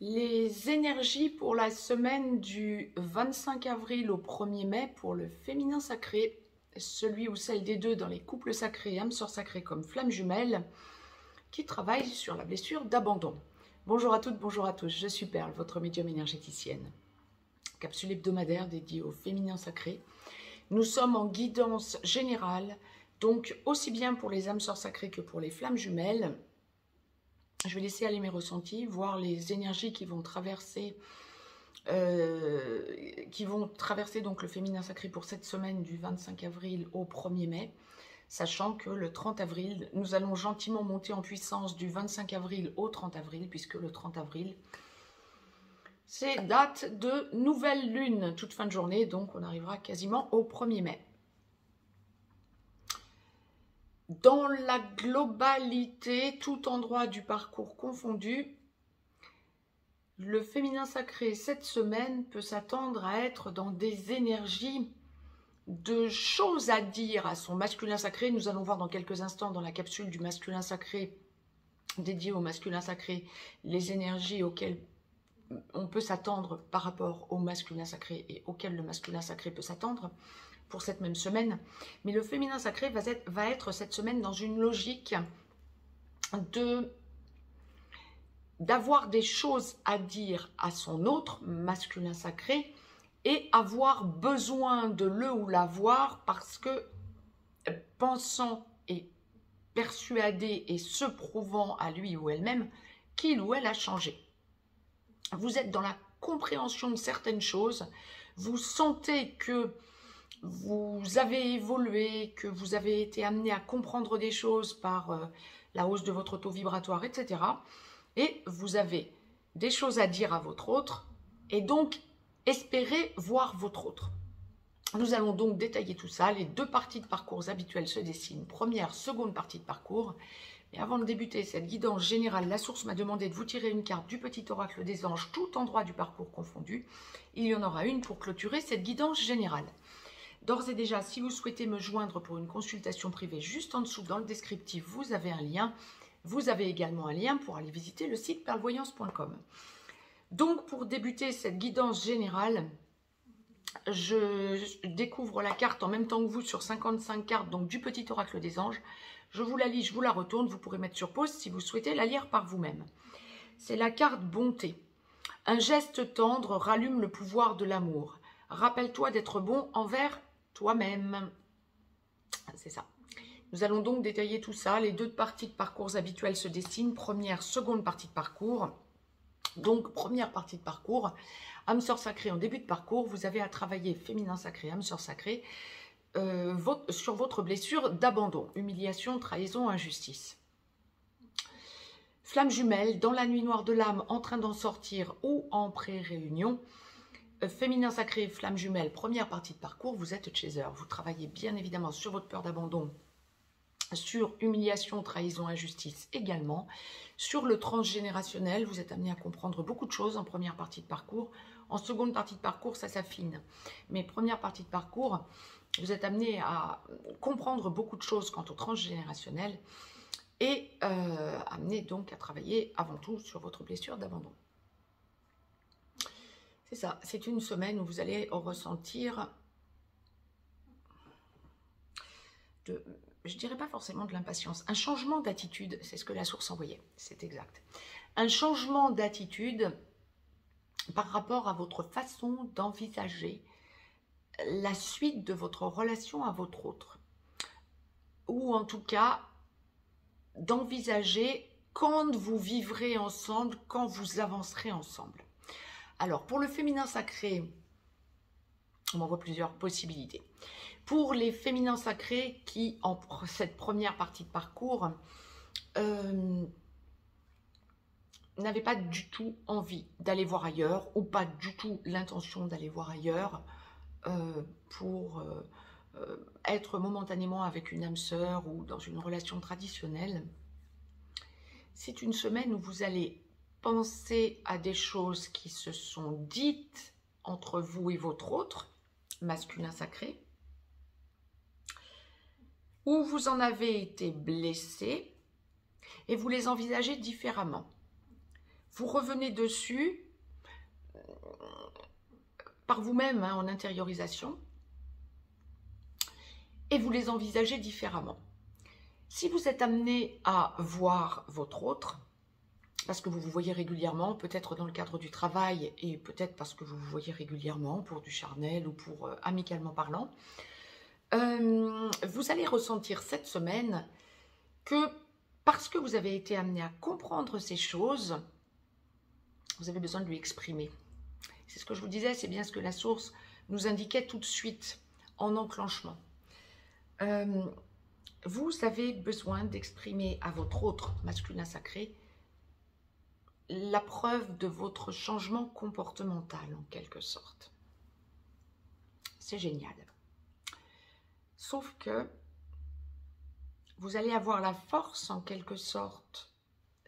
Les énergies pour la semaine du 25 avril au 1er mai pour le féminin sacré, celui ou celle des deux dans les couples sacrés et âmes sœurs sacrées comme flammes jumelles, qui travaillent sur la blessure d'abandon. Bonjour à toutes, bonjour à tous, je suis Perle, votre médium énergéticienne. Capsule hebdomadaire dédiée au féminin sacré. Nous sommes en guidance générale, donc aussi bien pour les âmes sœurs sacrées que pour les flammes jumelles. Je vais laisser aller mes ressentis, voir les énergies qui vont traverser, donc le féminin sacré pour cette semaine du 25 avril au 1er mai, sachant que le 30 avril, nous allons gentiment monter en puissance du 25 avril au 30 avril, puisque le 30 avril, c'est date de nouvelle lune, toute fin de journée, donc on arrivera quasiment au 1er mai. Dans la globalité, tout endroit du parcours confondu, le féminin sacré cette semaine peut s'attendre à être dans des énergies de choses à dire à son masculin sacré. Nous allons voir dans quelques instants dans la capsule du masculin sacré, dédiée au masculin sacré, les énergies auxquelles on peut s'attendre par rapport au masculin sacré et auxquelles le masculin sacré peut s'attendre pour cette même semaine. Mais le féminin sacré va être cette semaine dans une logique d'avoir des choses à dire à son autre masculin sacré et avoir besoin de le ou la voir parce que pensant et persuadé et se prouvant à lui ou elle-même qu'il ou elle a changé. Vous êtes dans la compréhension de certaines choses, vous sentez que vous avez évolué, que vous avez été amené à comprendre des choses par la hausse de votre taux vibratoire, etc. Et vous avez des choses à dire à votre autre, et donc espérez voir votre autre. Nous allons donc détailler tout ça. Les deux parties de parcours habituelles se dessinent. Première, seconde partie de parcours. Mais avant de débuter cette guidance générale, la source m'a demandé de vous tirer une carte du petit oracle des anges, tout endroit du parcours confondu. Il y en aura une pour clôturer cette guidance générale. D'ores et déjà, si vous souhaitez me joindre pour une consultation privée, juste en dessous dans le descriptif, vous avez un lien. Vous avez également un lien pour aller visiter le site perlevoyance.com. Donc, pour débuter cette guidance générale, je découvre la carte en même temps que vous sur 55 cartes, donc du petit oracle des anges. Je vous la lis, je vous la retourne. Vous pourrez mettre sur pause si vous souhaitez la lire par vous-même. C'est la carte bonté. Un geste tendre rallume le pouvoir de l'amour. Rappelle-toi d'être bon envers toi-même. C'est ça. Nous allons donc détailler tout ça. Les deux parties de parcours habituels se dessinent. Première, seconde partie de parcours. Donc, première partie de parcours. Âme sœur sacrée en début de parcours. Vous avez à travailler féminin sacré, âme sœur sacrée, sur votre blessure d'abandon, humiliation, trahison, injustice. Flamme jumelle, dans la nuit noire de l'âme, en train d'en sortir ou en pré-réunion. Féminin sacré, flamme jumelle, première partie de parcours, vous êtes chaser. Vous travaillez bien évidemment sur votre peur d'abandon, sur humiliation, trahison, injustice également. Sur le transgénérationnel, vous êtes amené à comprendre beaucoup de choses en première partie de parcours. En seconde partie de parcours, ça s'affine. Mais première partie de parcours, vous êtes amené à comprendre beaucoup de choses quant au transgénérationnel et amené donc à travailler avant tout sur votre blessure d'abandon. C'est ça, c'est une semaine où vous allez ressentir, je dirais pas forcément de l'impatience, un changement d'attitude, c'est ce que la source envoyait, c'est exact. Un changement d'attitude par rapport à votre façon d'envisager la suite de votre relation à votre autre. Ou en tout cas, d'envisager quand vous vivrez ensemble, quand vous avancerez ensemble. Alors, pour le féminin sacré, on voit plusieurs possibilités. Pour les féminins sacrés qui, en cette première partie de parcours, n'avaient pas du tout envie d'aller voir ailleurs ou pas du tout l'intention d'aller voir ailleurs pour être momentanément avec une âme sœur ou dans une relation traditionnelle. C'est une semaine où vous allez penser à des choses qui se sont dites entre vous et votre autre, masculin sacré, où vous en avez été blessé et vous les envisagez différemment. vous revenez dessus par vous-même, hein, en intériorisation, et vous les envisagez différemment. Si vous êtes amené à voir votre autre, parce que vous vous voyez régulièrement, peut-être dans le cadre du travail, et peut-être parce que vous vous voyez régulièrement pour du charnel ou pour amicalement parlant, vous allez ressentir cette semaine que parce que vous avez été amené à comprendre ces choses, vous avez besoin de lui exprimer. C'est ce que je vous disais, c'est bien ce que la source nous indiquait tout de suite en enclenchement. Vous avez besoin d'exprimer à votre autre masculin sacré la preuve de votre changement comportemental en quelque sorte. C'est génial. Sauf que vous allez avoir la force en quelque sorte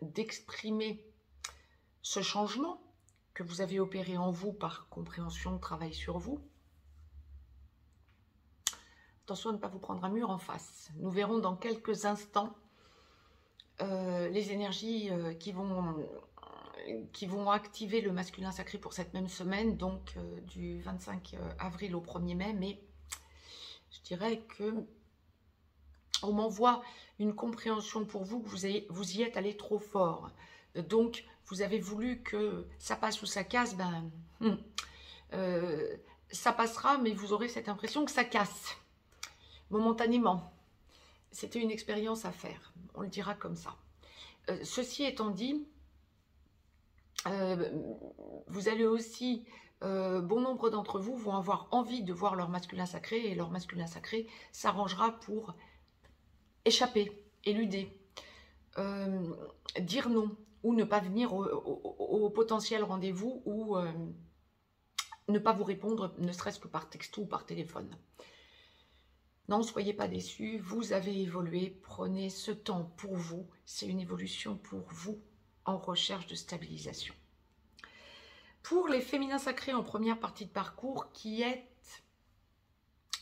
d'exprimer ce changement que vous avez opéré en vous par compréhension, travail sur vous. Attention à ne pas vous prendre un mur en face. Nous verrons dans quelques instants les énergies qui vont activer le masculin sacré pour cette même semaine, donc du 25 avril au 1er mai. Mais je dirais que on m'envoie une compréhension pour vous que vous y êtes allé trop fort. Donc, vous avez voulu que ça passe ou ça casse, ça passera, mais vous aurez cette impression que ça casse. Momentanément. C'était une expérience à faire, on le dira comme ça. Ceci étant dit, vous allez aussi, bon nombre d'entre vous vont avoir envie de voir leur masculin sacré, et leur masculin sacré s'arrangera pour échapper, éluder, dire non, ou ne pas venir au potentiel rendez-vous, ou ne pas vous répondre, ne serait-ce que par texto ou par téléphone. Non, soyez pas déçus, vous avez évolué, prenez ce temps pour vous, c'est une évolution pour vous en recherche de stabilisation. Pour les féminins sacrés en première partie de parcours qui est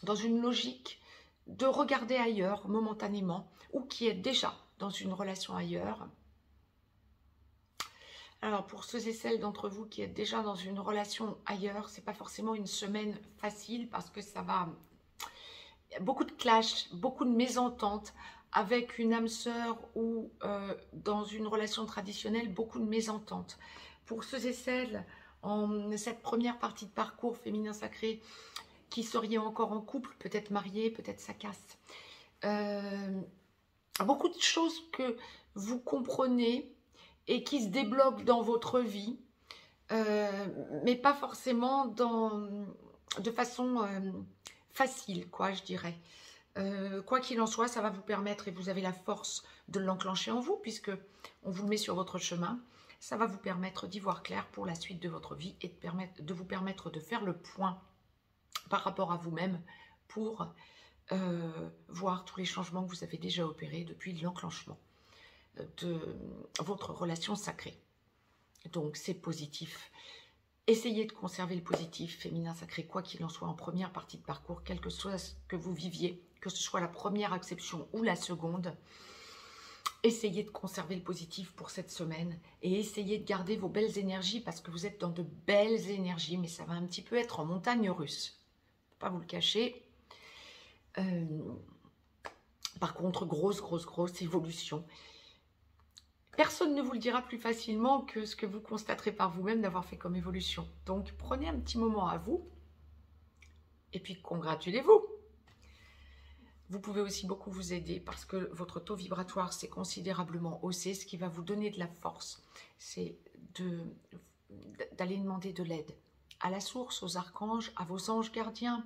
dans une logique de regarder ailleurs momentanément ou qui est déjà dans une relation ailleurs. Alors pour ceux et celles d'entre vous qui êtes déjà dans une relation ailleurs, c'est pas forcément une semaine facile parce que ça va... beaucoup de clash, beaucoup de mésententes avec une âme sœur ou dans une relation traditionnelle, beaucoup de mésententes. Pour ceux et celles en cette première partie de parcours féminin sacré qui seriez encore en couple, peut-être mariés, peut-être ça casse. Beaucoup de choses que vous comprenez et qui se débloquent dans votre vie, mais pas forcément de façon facile, quoi, je dirais. Quoi qu'il en soit, ça va vous permettre, et vous avez la force de l'enclencher en vous, puisque on vous le met sur votre chemin, ça va vous permettre d'y voir clair pour la suite de votre vie et de vous permettre de faire le point par rapport à vous-même pour voir tous les changements que vous avez déjà opérés depuis l'enclenchement de votre relation sacrée. Donc c'est positif. Essayez de conserver le positif féminin sacré, quoi qu'il en soit, en première partie de parcours, quel que soit ce que vous viviez, que ce soit la première acception ou la seconde. Essayez de conserver le positif pour cette semaine et essayez de garder vos belles énergies parce que vous êtes dans de belles énergies, mais ça va un petit peu être en montagne russe. Je ne peux pas vous le cacher. Par contre, grosse évolution. Personne ne vous le dira plus facilement que ce que vous constaterez par vous-même d'avoir fait comme évolution. Donc, prenez un petit moment à vous et puis congratulez-vous. Vous pouvez aussi beaucoup vous aider parce que votre taux vibratoire s'est considérablement haussé. Ce qui va vous donner de la force, c'est d'aller demander de l'aide à la source, aux archanges, à vos anges gardiens,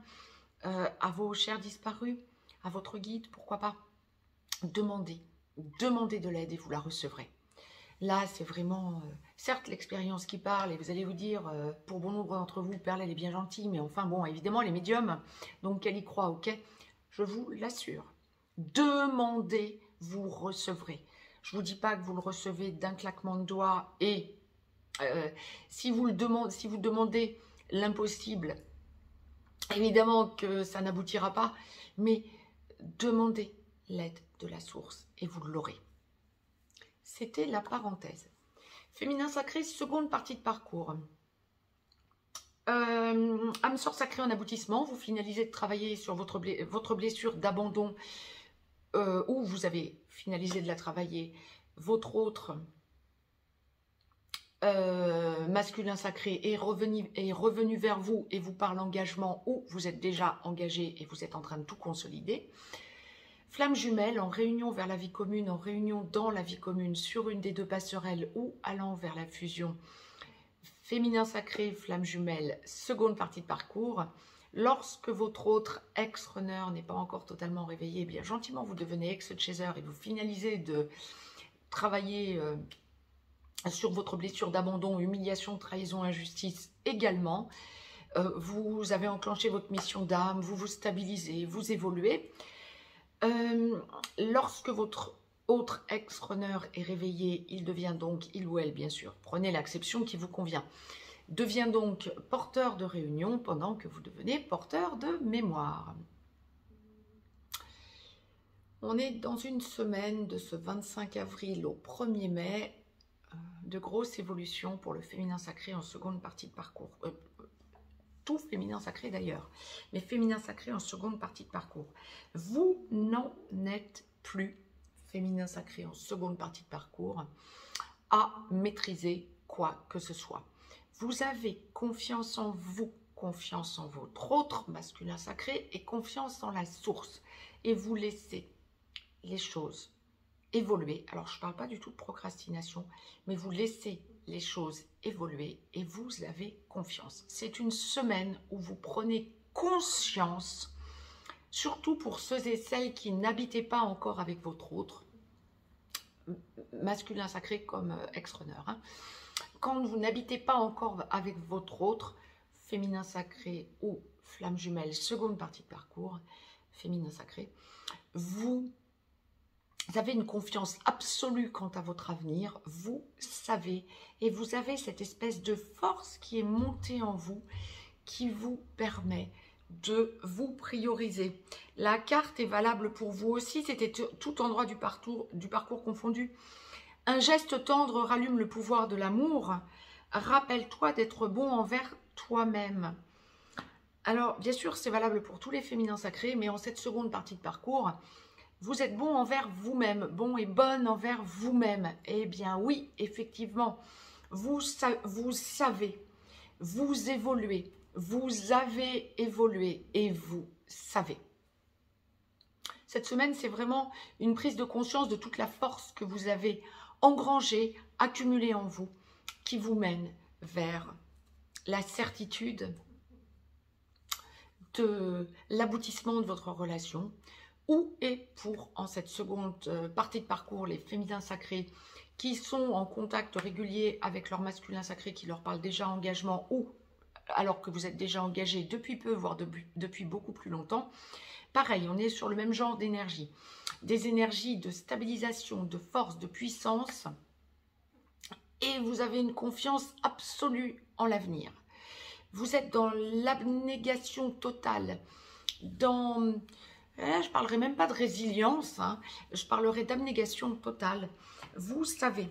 à vos chers disparus, à votre guide, pourquoi pas. Demandez de l'aide et vous la recevrez. Là, c'est vraiment, certes, l'expérience qui parle, et vous allez vous dire, pour bon nombre d'entre vous, Perle, elle est bien gentille, mais enfin, bon, évidemment, les médiums, donc qu'elle y croit, ok, je vous l'assure. Demandez, vous recevrez. Je ne vous dis pas que vous le recevez d'un claquement de doigts, et si vous demandez l'impossible, évidemment que ça n'aboutira pas, mais demandez l'aide de la source, et vous l'aurez. C'était la parenthèse. Féminin sacré, seconde partie de parcours. Âme sœur sacrée en aboutissement, vous finalisez de travailler sur votre blessure d'abandon où vous avez finalisé de la travailler. Votre autre masculin sacré est revenu vers vous et vous parle engagement ou vous êtes déjà engagé et vous êtes en train de tout consolider. Flamme jumelle en réunion vers la vie commune, en réunion dans la vie commune sur une des deux passerelles ou allant vers la fusion. Féminin sacré, flamme jumelle, seconde partie de parcours. Lorsque votre autre ex-runner n'est pas encore totalement réveillé, bien gentiment vous devenez ex-chaser et vous finalisez de travailler sur votre blessure d'abandon, humiliation, trahison, injustice également. Vous avez enclenché votre mission d'âme, vous vous stabilisez, vous évoluez. Lorsque votre autre ex-runner est réveillé, il devient donc, il ou elle bien sûr, prenez l'acception qui vous convient, devient donc porteur de réunion pendant que vous devenez porteur de mémoire. On est dans une semaine de ce 25 avril au 1er mai, de grosses évolutions pour le féminin sacré en seconde partie de parcours. Tout féminin sacré d'ailleurs, mais féminin sacré en seconde partie de parcours. Vous n'en êtes plus, féminin sacré en seconde partie de parcours, à maîtriser quoi que ce soit. Vous avez confiance en vous, confiance en votre autre masculin sacré et confiance en la source. Et vous laissez les choses évoluer. Alors, je ne parle pas du tout de procrastination, mais vous laissez les choses évoluer et vous avez confiance. C'est une semaine où vous prenez conscience, surtout pour ceux et celles qui n'habitaient pas encore avec votre autre, masculin sacré comme ex-runner. Hein. Quand vous n'habitez pas encore avec votre autre, féminin sacré ou flamme jumelle, seconde partie de parcours, féminin sacré, vous avez une confiance absolue quant à votre avenir, vous savez, et vous avez cette espèce de force qui est montée en vous, qui vous permet de vous prioriser. La carte est valable pour vous aussi, c'était tout endroit du parcours confondu. Un geste tendre rallume le pouvoir de l'amour. Rappelle-toi d'être bon envers toi-même. Alors, bien sûr, c'est valable pour tous les féminins sacrés, mais en cette seconde partie de parcours, vous êtes bon envers vous-même, bon et bonne envers vous-même. Eh bien oui, effectivement, vous savez, vous évoluez, vous avez évolué et vous savez. Cette semaine, c'est vraiment une prise de conscience de toute la force que vous avez engrangée, accumulée en vous, qui vous mène vers la certitude de l'aboutissement de votre relation. Où est pour, en cette seconde partie de parcours, les féminins sacrés qui sont en contact régulier avec leur masculin sacré qui leur parle déjà engagement ou alors que vous êtes déjà engagé depuis peu, voire depuis beaucoup plus longtemps. Pareil, on est sur le même genre d'énergie. Des énergies de stabilisation, de force, de puissance. Et vous avez une confiance absolue en l'avenir. Vous êtes dans l'abnégation totale, dans... je ne parlerai même pas de résilience, hein, je parlerai d'abnégation totale. Vous savez,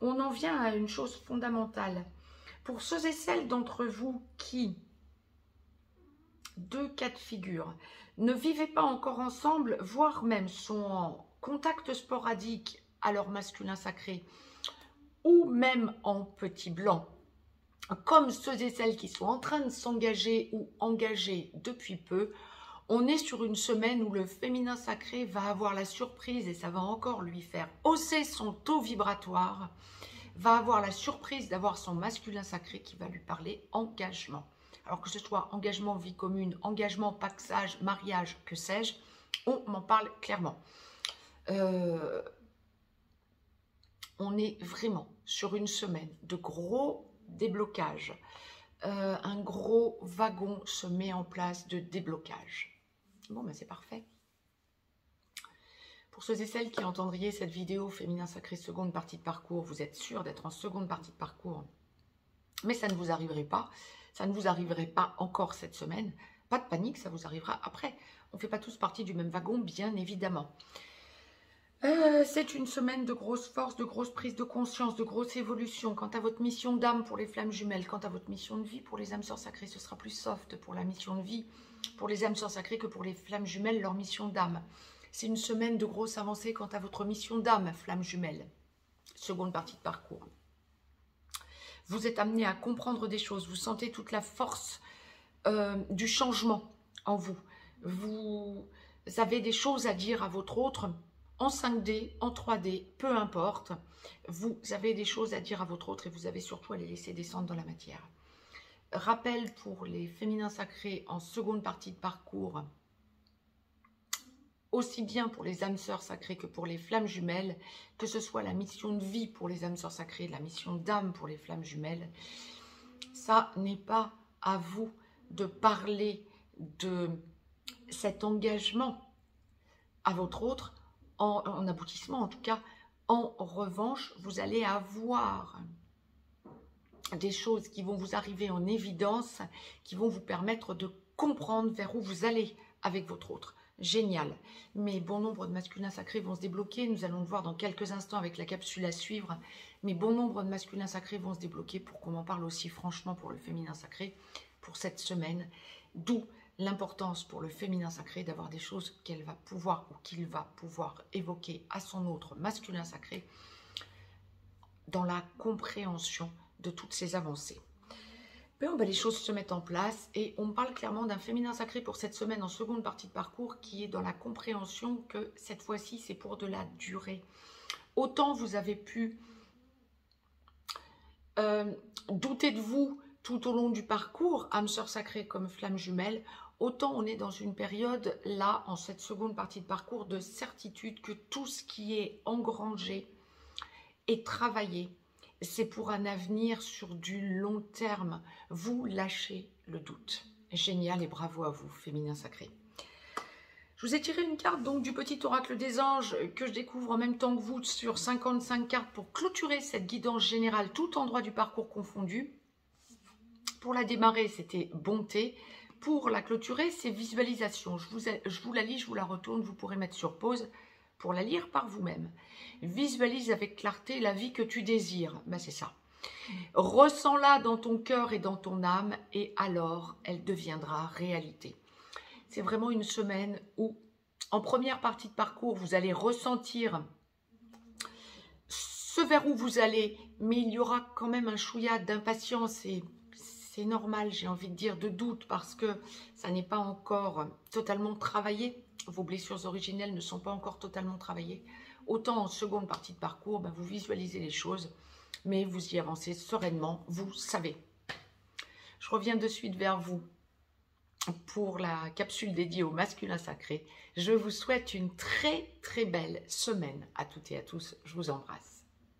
on en vient à une chose fondamentale. Pour ceux et celles d'entre vous qui, deux cas de figure, ne vivez pas encore ensemble, voire même sont en contact sporadique à leur masculin sacré, ou même en petit blanc, comme ceux et celles qui sont en train de s'engager ou engagés depuis peu, on est sur une semaine où le féminin sacré va avoir la surprise, et ça va encore lui faire hausser son taux vibratoire, va avoir la surprise d'avoir son masculin sacré qui va lui parler engagement. Alors que ce soit engagement vie commune, engagement paxage, mariage, que sais-je, on m'en parle clairement. On est vraiment sur une semaine de gros déblocage. Un gros wagon se met en place de déblocage. Bon, ben c'est parfait. Pour ceux et celles qui entendriez cette vidéo féminin sacré seconde partie de parcours, vous êtes sûr d'être en seconde partie de parcours, mais ça ne vous arriverait pas. Ça ne vous arriverait pas encore cette semaine. Pas de panique, ça vous arrivera après. On ne fait pas tous partie du même wagon, bien évidemment. C'est une semaine de grosse force, de grosse prise de conscience, de grosse évolution. Quant à votre mission d'âme pour les flammes jumelles, quant à votre mission de vie pour les âmes sœurs sacrées, ce sera plus soft pour la mission de vie pour les âmes sœurs sacrées que pour les flammes jumelles, leur mission d'âme. C'est une semaine de grosse avancée quant à votre mission d'âme, flammes jumelles. Seconde partie de parcours. Vous êtes amené à comprendre des choses, vous sentez toute la force du changement en vous. Vous avez des choses à dire à votre autre, en 5D, en 3D, peu importe. Vous avez des choses à dire à votre autre et vous avez surtout à les laisser descendre dans la matière. Rappel pour les féminins sacrés en seconde partie de parcours, aussi bien pour les âmes sœurs sacrées que pour les flammes jumelles, que ce soit la mission de vie pour les âmes sœurs sacrées, la mission d'âme pour les flammes jumelles, ça n'est pas à vous de parler de cet engagement à votre autre, en aboutissement en tout cas. En revanche, vous allez avoir des choses qui vont vous arriver en évidence, qui vont vous permettre de comprendre vers où vous allez avec votre autre. Génial. Mais bon nombre de masculins sacrés vont se débloquer. Nous allons le voir dans quelques instants avec la capsule à suivre. Mais bon nombre de masculins sacrés vont se débloquer pour qu'on en parle aussi franchement pour le féminin sacré pour cette semaine. D'où l'importance pour le féminin sacré d'avoir des choses qu'elle va pouvoir ou qu'il va pouvoir évoquer à son autre masculin sacré dans la compréhension de toutes ces avancées. Les choses se mettent en place et on parle clairement d'un féminin sacré pour cette semaine en seconde partie de parcours qui est dans la compréhension que cette fois-ci c'est pour de la durée. Autant vous avez pu douter de vous tout au long du parcours, âme sœur sacrée comme flamme jumelle, autant on est dans une période là en cette seconde partie de parcours de certitude que tout ce qui est engrangé et travaillé, c'est pour un avenir sur du long terme. Vous lâchez le doute. Génial et bravo à vous, féminin sacré. Je vous ai tiré une carte donc du petit oracle des anges que je découvre en même temps que vous sur 55 cartes pour clôturer cette guidance générale, tout endroit du parcours confondu. Pour la démarrer, c'était bonté. Pour la clôturer, c'est visualisation. Je vous la lis, je vous la retourne, vous pourrez mettre sur pause pour la lire par vous-même. Visualise avec clarté la vie que tu désires. Ben, c'est ça. Ressens-la dans ton cœur et dans ton âme et alors elle deviendra réalité. C'est vraiment une semaine où, en première partie de parcours, vous allez ressentir ce vers où vous allez, mais il y aura quand même un chouïa d'impatience et c'est normal, j'ai envie de dire, de doute parce que ça n'est pas encore totalement travaillé. Vos blessures originelles ne sont pas encore totalement travaillées. Autant en seconde partie de parcours, ben vous visualisez les choses, mais vous y avancez sereinement, vous savez. Je reviens de suite vers vous pour la capsule dédiée au masculin sacré. Je vous souhaite une très très belle semaine à toutes et à tous. Je vous embrasse.